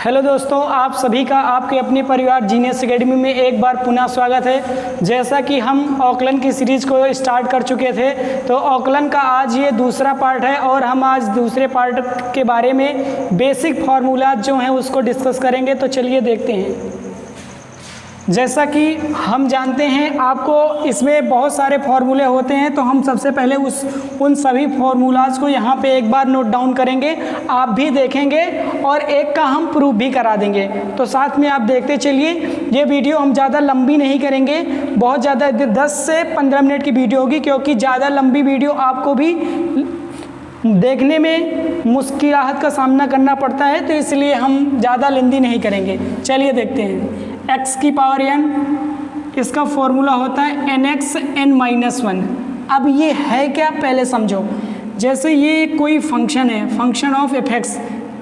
Hello दोस्तों, आप सभी का आपके अपने परिवार जीनियस एकेडमी में एक बार पुनः स्वागत है। जैसा कि हम ऑकलन की सीरीज़ को स्टार्ट कर चुके थे, तो ऑकलन का आज ये दूसरा पार्ट है और हम आज दूसरे पार्ट के बारे में बेसिक फार्मूला जो हैं उसको डिस्कस करेंगे। तो चलिए देखते हैं। जैसा कि हम जानते हैं, आपको इसमें बहुत सारे फार्मूले होते हैं, तो हम सबसे पहले उन सभी फार्मूलाज को यहाँ पे एक बार नोट डाउन करेंगे, आप भी देखेंगे और एक का हम प्रूफ भी करा देंगे। तो साथ में आप देखते चलिए। ये वीडियो हम ज़्यादा लंबी नहीं करेंगे, बहुत ज़्यादा 10 से 15 मिनट की वीडियो होगी, क्योंकि ज़्यादा लंबी वीडियो आपको भी देखने में मुश्किलात का सामना करना पड़ता है, तो इसलिए हम ज़्यादा लेंदी नहीं करेंगे। चलिए देखते हैं। x की पावर n, इसका फॉर्मूला होता है nx n-1। अब ये है क्या, पहले समझो। जैसे ये कोई फंक्शन है, फंक्शन ऑफ fx,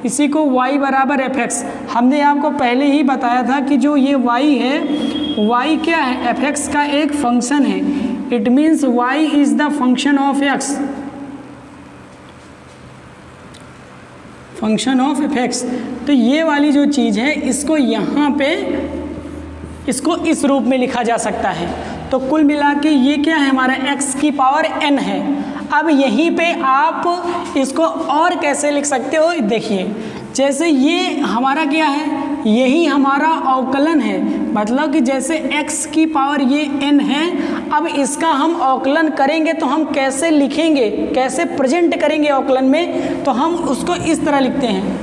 इसी को y बराबर fx। हमने आपको पहले ही बताया था कि जो ये y है, y क्या है, fx का एक फंक्शन है। It means y is the function of x, function of fx। तो ये वाली जो चीज़ है, इसको यहाँ पे इसको इस रूप में लिखा जा सकता है। तो कुल मिला के ये क्या है, हमारा x की पावर n है। अब यहीं पे आप इसको और कैसे लिख सकते हो, देखिए। जैसे ये हमारा क्या है, यही हमारा अवकलन है, मतलब कि जैसे x की पावर ये n है। अब इसका हम अवकलन करेंगे तो हम कैसे लिखेंगे, कैसे प्रेजेंट करेंगे अवकलन में, तो हम उसको इस तरह लिखते हैं।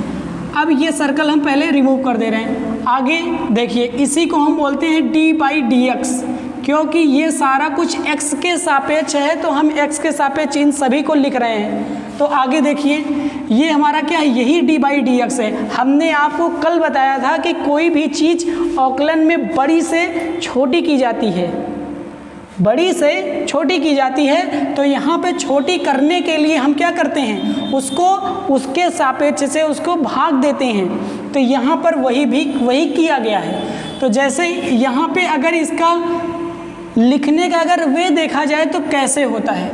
अब ये सर्कल हम पहले रिमूव कर दे रहे हैं। आगे देखिए, इसी को हम बोलते हैं d/dx, क्योंकि ये सारा कुछ x के सापेक्ष है, तो हम x के सापेक्ष इन सभी को लिख रहे हैं। तो आगे देखिए, ये हमारा क्या है, यही d/dx है। हमने आपको कल बताया था कि कोई भी चीज़ अवकलन में बड़ी से छोटी की जाती है, बड़ी से छोटी की जाती है। तो यहाँ पे छोटी करने के लिए हम क्या करते हैं, उसको उसके सापेक्ष से उसको भाग देते हैं। तो यहाँ पर वही किया गया है। तो जैसे यहाँ पे अगर इसका लिखने का अगर वे देखा जाए तो कैसे होता है,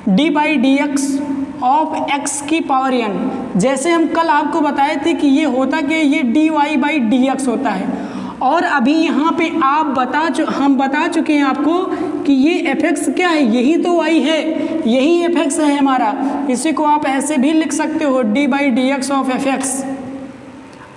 d/dx ऑफ x की पावर n। जैसे हम कल आपको बताए थे कि ये होता कि ये dy/dx होता है। और अभी यहाँ पे हम बता चुके हैं आपको कि ये fx क्या है, यही तो y है, यही fx है हमारा। इसी को आप ऐसे भी लिख सकते हो, d/dx ऑफ fx।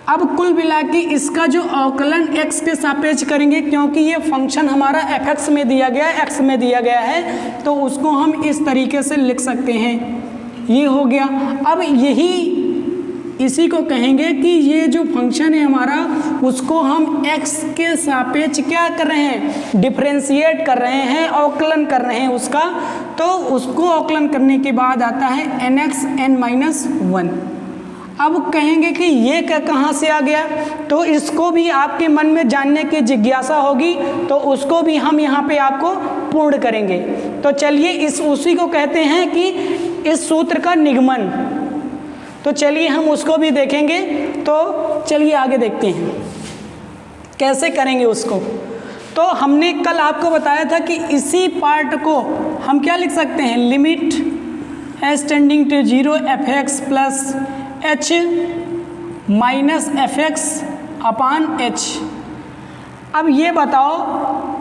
अब कुल मिला के इसका जो अवकलन x के सापेक्ष करेंगे, क्योंकि ये फंक्शन हमारा fx में दिया गया है, x में दिया गया है, तो उसको हम इस तरीके से लिख सकते हैं। ये हो गया। अब इसी को कहेंगे कि ये जो फंक्शन है हमारा, उसको हम x के सापेक्ष क्या कर रहे हैं, डिफरेंशिएट कर रहे हैं, अवकलन कर रहे हैं उसका। तो उसको अवकलन करने के बाद आता है nx n-1। अब कहेंगे कि ये कहाँ से आ गया, तो इसको भी आपके मन में जानने की जिज्ञासा होगी, तो उसको भी हम यहाँ पे आपको पूर्ण करेंगे। तो चलिए, उसी को कहते हैं कि इस सूत्र का निगमन। तो चलिए हम उसको भी देखेंगे। तो चलिए आगे देखते हैं कैसे करेंगे उसको। तो हमने कल आपको बताया था कि इसी पार्ट को हम क्या लिख सकते हैं, limit h tending to 0 fx plus h minus fx upon h। अब ये बताओ,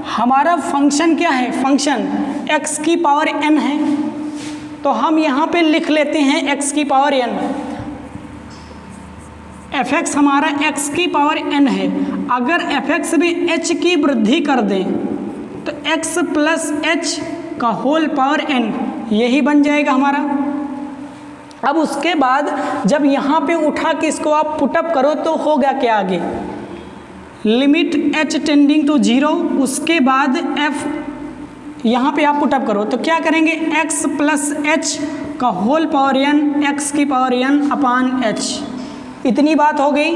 हमारा फंक्शन क्या है, फंक्शन x की पावर n है, तो हम यहाँ पे लिख लेते हैं x की पावर n। fx हमारा x की पावर n है। अगर fx में h की वृद्धि कर दें तो x प्लस h का होल पावर n, यही बन जाएगा हमारा। अब उसके बाद जब यहाँ पे उठा के इसको आप पुटअप करो तो होगा क्या, आगे लिमिट h टेंडिंग टू 0, उसके बाद f यहाँ पे आप पुटअप करो तो क्या करेंगे, x प्लस h का होल पावर n, x की पावर n अपान h। इतनी बात हो गई।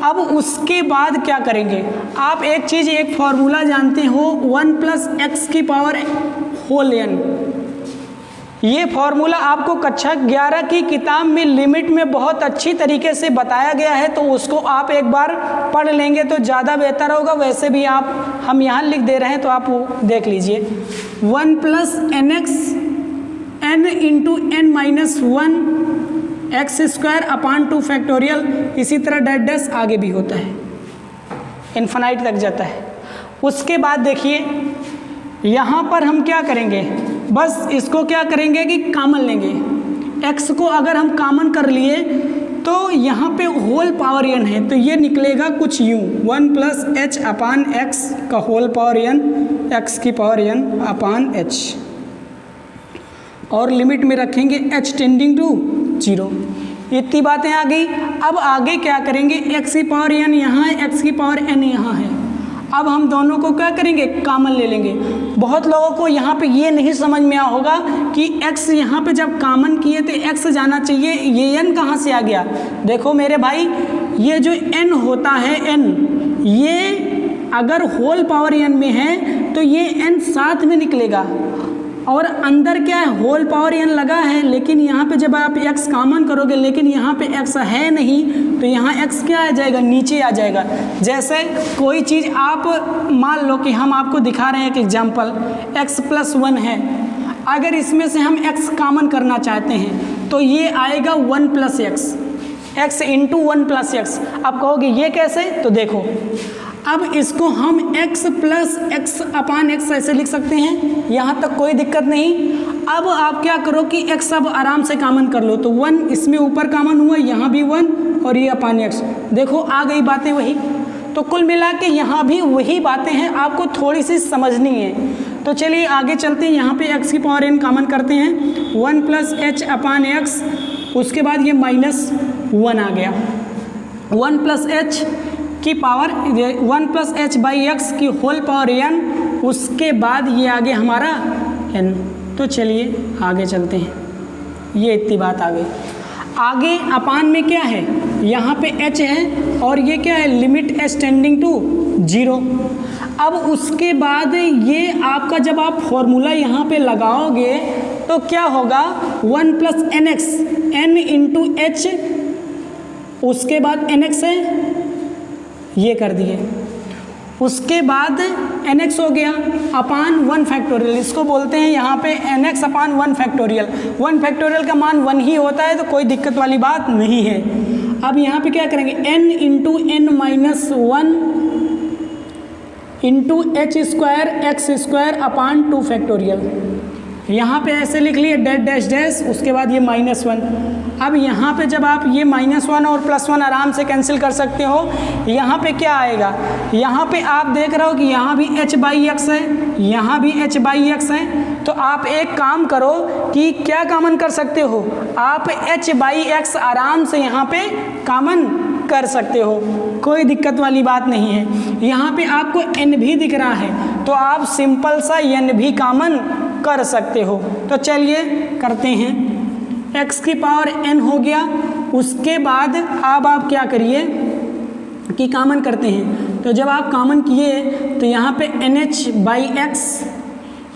अब उसके बाद क्या करेंगे, आप एक फॉर्मूला जानते हो, 1 प्लस x की पावर होल n। ये फॉर्मूला आपको कक्षा 11 की किताब में लिमिट में बहुत अच्छी तरीके से बताया गया है, तो उसको आप एक बार पढ़ लेंगे तो ज़्यादा बेहतर होगा। वैसे भी हम यहाँ लिख दे रहे हैं, तो आप वो देख लीजिए। 1 plus nx n into n-1 x square upon 2 factorial, इसी तरह डैश डैश आगे भी होता है, इन्फिनाइट तक जाता है। उसके बाद देखिए यहाँ पर हम क्या करेंगे, बस इसको क्या करेंगे कि कॉमन लेंगे। x को अगर हम कॉमन कर लिए तो यहाँ पे होल पावर n है, तो ये निकलेगा कुछ यूँ 1 प्लस एच अपान एक्स का होल पावर n, x की पावर n अपान h, और लिमिट में रखेंगे h टेंडिंग टू 0। इतनी बातें आ गई। अब आगे क्या करेंगे, x की पावर n यहाँ है, x की पावर n यहाँ है। अब हम दोनों को क्या करेंगे, कॉमन ले लेंगे। बहुत लोगों को यहाँ पे ये नहीं समझ में आया होगा कि x यहाँ पे जब कॉमन किए तो x जाना चाहिए, ये n कहाँ से आ गया। देखो मेरे भाई, ये जो n होता है n, ये अगर होल पावर n में है तो ये n साथ में निकलेगा, और अंदर क्या है, होल पावर n लगा है, लेकिन यहाँ पे जब आप x कॉमन करोगे लेकिन यहाँ पे x है नहीं, तो यहाँ x क्या आ जाएगा, नीचे आ जाएगा। जैसे कोई चीज़ आप मान लो कि हम आपको दिखा रहे हैं एक एग्जाम्पल, x प्लस 1 है, अगर इसमें से हम x कॉमन करना चाहते हैं तो ये आएगा 1 plus x, x into 1 plus x. आप कहोगे ये कैसे, तो देखो अब इसको हम x प्लस एक्स अपान एक्स ऐसे लिख सकते हैं, यहाँ तक कोई दिक्कत नहीं। अब आप क्या करो कि x अब आराम से कॉमन कर लो, तो 1 इसमें ऊपर कॉमन हुआ, यहाँ भी 1 और ये अपान x, देखो आ गई बातें वही। तो कुल मिला के यहाँ भी वही बातें हैं, आपको थोड़ी सी समझनी है। तो चलिए आगे चलते हैं, यहाँ पे x की पावर n कॉमन करते हैं, 1 प्लस एच अपान एक्स, उसके बाद ये माइनस 1 आ गया, 1 प्लस एच की power 1 plus H by x की होल पावर n, उसके बाद ये आगे हमारा n। तो चलिए आगे चलते हैं, ये इतनी बात आ गई। आगे अपान में क्या है, यहाँ पे h है और ये क्या है, लिमिट h टेंडिंग टू 0। अब उसके बाद ये आपका जब आप फॉर्मूला यहाँ पे लगाओगे तो क्या होगा, 1 plus n x, n into h, उसके बाद एन एक्स है, ये कर दिए, उसके बाद एन एक्स हो गया अपान 1 फैक्टोरियल, इसको बोलते हैं यहाँ पे एन एक्स अपान 1 फैक्टोरियल। 1 फैक्टोरियल का मान 1 ही होता है, तो कोई दिक्कत वाली बात नहीं है। अब यहाँ पे क्या करेंगे, n into n minus 1 into h square x square upon 2 factorial, यहाँ पे ऐसे लिख लिए डैश डैश डैश, उसके बाद ये -1। अब यहाँ पे जब आप ये -1 और +1 आराम से कैंसिल कर सकते हो, यहाँ पे क्या आएगा, यहाँ पे आप देख रहे हो कि यहाँ भी h बाई एक्स है, यहाँ भी h बाई एक्स है। तो आप एक काम करो कि क्या कॉमन कर सकते हो, आप h बाई एक्स आराम से यहाँ पे कॉमन कर सकते हो, कोई दिक्कत वाली बात नहीं है। यहाँ पे आपको n भी दिख रहा है, तो आप सिंपल सा n भी कॉमन कर सकते हो। तो चलिए करते हैं, x की पावर n हो गया, उसके बाद अब आप क्या करिए कि कॉमन करते हैं। तो जब आप कॉमन किए तो यहाँ पे NH बाई एक्स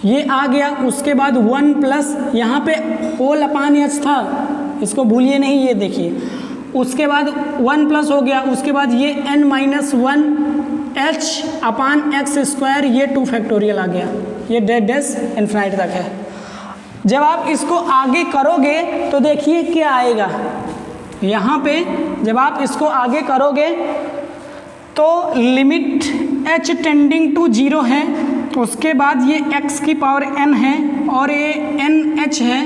ये आ गया, उसके बाद 1 प्लस यहाँ पे होल अपान एच था, इसको भूलिए नहीं, ये देखिए, उसके बाद 1 प्लस हो गया, उसके बाद ये n माइनस 1 एच अपान एक्स स्क्वायर, ये 2 फैक्टोरियल आ गया, ये डैश डैश इनफिनाइट तक है। जब आप इसको आगे करोगे तो देखिए क्या आएगा, यहाँ पे जब आप इसको आगे करोगे तो लिमिट h टेंडिंग टू 0 है, उसके बाद ये x की पावर n है और ये NH है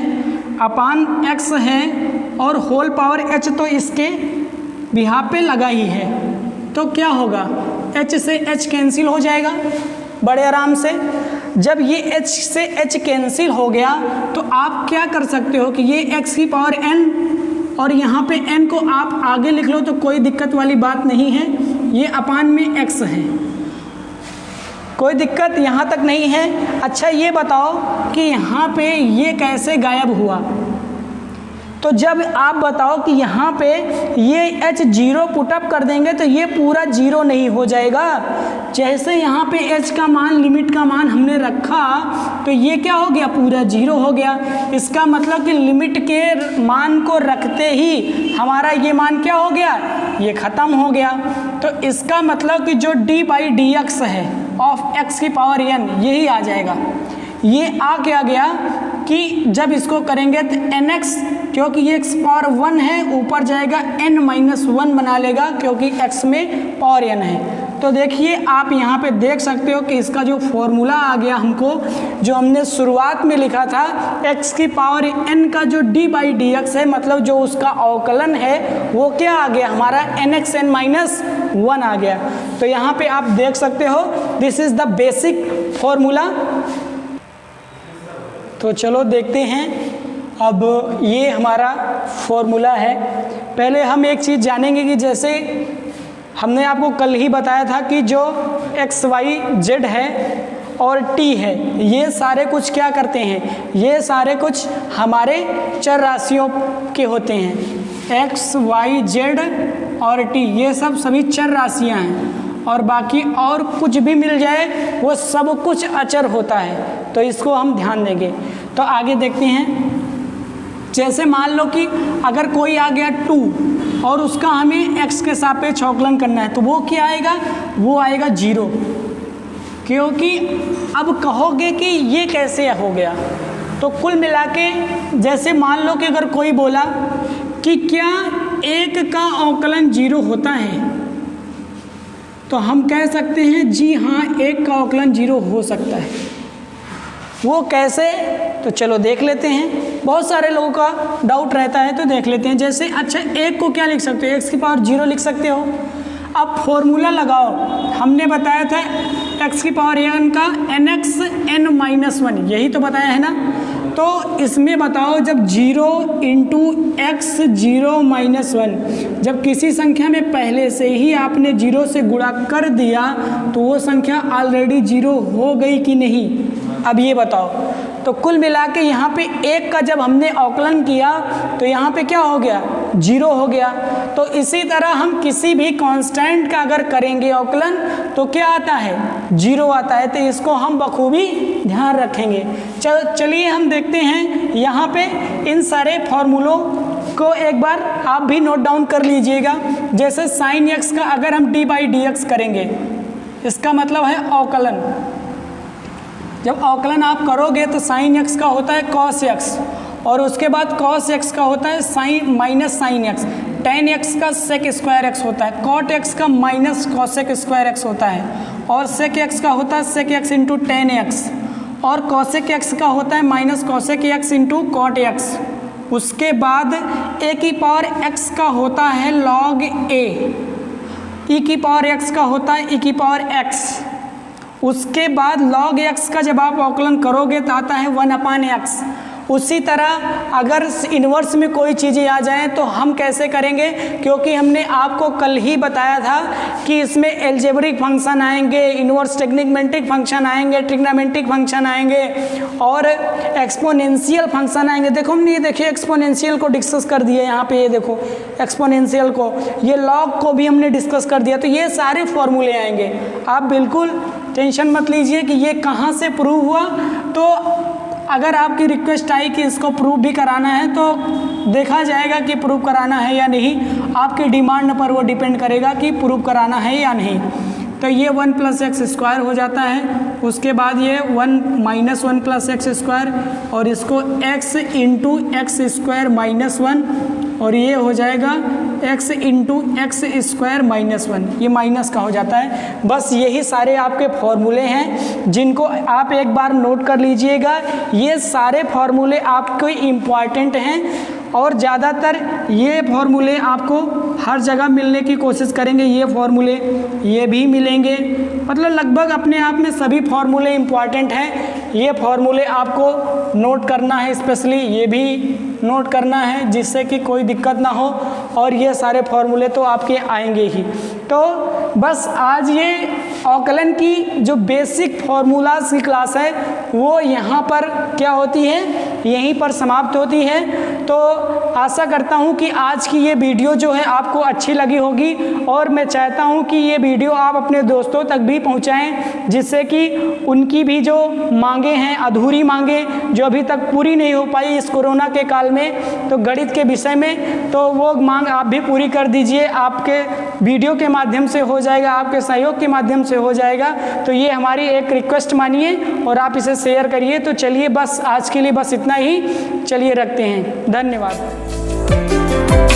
अपान x है और होल पावर h तो इसके बिहाफ पे लगा ही है। तो क्या होगा, h से h कैंसिल हो जाएगा बड़े आराम से। जब ये h से h कैंसिल हो गया तो आप क्या कर सकते हो कि ये x की पावर n और यहाँ पे n को आप आगे लिख लो, तो कोई दिक्कत वाली बात नहीं है, ये अपान में x है, कोई दिक्कत यहाँ तक नहीं है। अच्छा ये बताओ कि यहाँ पे ये कैसे गायब हुआ, तो जब आप बताओ कि यहाँ पे ये h 0 पुटअप कर देंगे तो ये पूरा 0 नहीं हो जाएगा। जैसे यहाँ पे h का मान, लिमिट का मान हमने रखा तो ये क्या हो गया, पूरा 0 हो गया। इसका मतलब कि लिमिट के मान को रखते ही हमारा ये मान क्या हो गया, ये ख़त्म हो गया। तो इसका मतलब कि जो d बाई डी एक्स है ऑफ x की पावर n, यही आ जाएगा। ये आ क्या गया कि जब इसको करेंगे तो nx क्योंकि ये x पावर 1 है, ऊपर जाएगा n-1 बना लेगा क्योंकि x में पावर n है। तो देखिए आप यहाँ पे देख सकते हो कि इसका जो फॉर्मूला आ गया हमको, जो हमने शुरुआत में लिखा था x की पावर n का जो d/dx है, मतलब जो उसका अवकलन है वो क्या आ गया हमारा nxn-1 आ गया। तो यहाँ पे आप देख सकते हो this is the basic formula. तो चलो देखते हैं, अब ये हमारा फॉर्मूला है। पहले हम एक चीज़ जानेंगे कि जैसे हमने आपको कल ही बताया था कि जो x y z है और t है, ये सारे कुछ क्या करते हैं, ये सारे कुछ हमारे चर राशियों के होते हैं। x y z और t ये सब सभी चर राशियां हैं, और बाकी और कुछ भी मिल जाए वो सब कुछ अचर होता है। तो इसको हम ध्यान देंगे। तो आगे देखते हैं, जैसे मान लो कि अगर कोई आ गया 2 और उसका हमें x के सापेक्ष अवकलन करना है, तो वो क्या आएगा, वो आएगा 0। क्योंकि अब कहोगे कि ये कैसे हो गया, तो कुल मिला के जैसे मान लो कि अगर कोई बोला कि क्या 1 का अवकलन 0 होता है, तो हम कह सकते हैं जी हाँ 1 का अवकलन 0 हो सकता है। वो कैसे, तो चलो देख लेते हैं। बहुत सारे लोगों का डाउट रहता है, तो देख लेते हैं। जैसे अच्छा 1 को क्या लिख सकते हो, x की पावर 0 लिख सकते हो। अब फॉर्मूला लगाओ, हमने बताया था x की पावर n का nxn-1, यही तो बताया है ना। तो इसमें बताओ जब 0 × x 0-1, जब किसी संख्या में पहले से ही आपने 0 से गुणा कर दिया तो वो संख्या ऑलरेडी 0 हो गई कि नहीं, अब ये बताओ। तो कुल मिला के यहाँ पे 1 का जब हमने अवकलन किया तो यहाँ पे क्या हो गया, 0 हो गया। तो इसी तरह हम किसी भी कांस्टेंट का अगर करेंगे अवकलन तो क्या आता है, 0 आता है। तो इसको हम बखूबी ध्यान रखेंगे। चलिए हम देखते हैं यहाँ पे इन सारे फॉर्मूलों को एक बार आप भी नोट डाउन कर लीजिएगा। जैसे साइन x का अगर हम d/dx करेंगे, इसका मतलब है अवकलन। जब अवकलन आप करोगे तो साइन x का होता है cos x, और उसके बाद cos x का होता है sine -sin x, tan x का sec स्क्वायर x होता है, cot x का -cosec स्क्वायर x होता है, और sec x का होता है sec x × tan x, और cosec x का होता है -cosec x × cot x। उसके बाद a की पावर x का होता है log a, e की पावर x का होता है e की पावर x। उसके बाद log x का जब आप अवकलन करोगे तो आता है 1/x। उसी तरह अगर इन्वर्स में कोई चीज़ें आ जाएं तो हम कैसे करेंगे, क्योंकि हमने आपको कल ही बताया था कि इसमें एल्जेब्रिक फंक्शन आएंगे, इन्वर्स ट्रिग्नोमेट्रिक फंक्शन आएंगे, ट्रिग्नोमेट्रिक फंक्शन आएंगे और एक्सपोनेंशियल फंक्शन आएंगे। देखो हमने ये देखिए एक्सपोनेंशियल को डिस्कस कर दिया, यहाँ पे ये देखो एक्सपोनेंशियल को, ये लॉग को भी हमने डिस्कस कर दिया। तो ये सारे फॉर्मूले आएंगे, आप बिल्कुल टेंशन मत लीजिए कि ये कहाँ से प्रूव हुआ। तो अगर आपकी रिक्वेस्ट आई कि इसको प्रूव भी कराना है तो देखा जाएगा कि प्रूव कराना है या नहीं, आपकी डिमांड पर वो डिपेंड करेगा कि प्रूव कराना है या नहीं। तो ये 1 + x² हो जाता है। उसके बाद ये 1 - 1 + x², और इसको x × x² - 1, और ये हो जाएगा x × x² - 1, ये माइनस का हो जाता है। बस यही सारे आपके फॉर्मूले हैं जिनको आप एक बार नोट कर लीजिएगा। ये सारे फॉर्मूले आपको इम्पॉर्टेंट हैं और ज़्यादातर ये फॉर्मूले आपको हर जगह मिलने की कोशिश करेंगे। ये फॉर्मूले ये भी मिलेंगे, मतलब लगभग अपने आप में सभी फॉर्मूले इम्पॉर्टेंट हैं। ये फॉर्मूले आपको नोट करना है, स्पेशली ये भी नोट करना है जिससे कि कोई दिक्कत ना हो, और ये सारे फॉर्मूले तो आपके आएंगे ही। तो बस आज ये अवकलन की जो बेसिक फॉर्मूलाज की क्लास है वो यहाँ पर क्या होती है, यहीं पर समाप्त होती है। तो आशा करता हूँ कि आज की ये वीडियो जो है आपको अच्छी लगी होगी, और मैं चाहता हूँ कि ये वीडियो आप अपने दोस्तों तक भी पहुँचाएँ, जिससे कि उनकी भी जो मांगे हैं, अधूरी मांगे जो अभी तक पूरी नहीं हो पाई इस कोरोना के काल में, तो गणित के विषय में, तो वो मांग आप भी पूरी कर दीजिए। आपके वीडियो के माध्यम से हो जाएगा, आपके सहयोग के माध्यम से हो जाएगा। तो ये हमारी एक रिक्वेस्ट मानिए और आप इसे शेयर करिए। तो चलिए बस आज के लिए बस इतना ही, चलिए रखते हैं, धन्यवाद।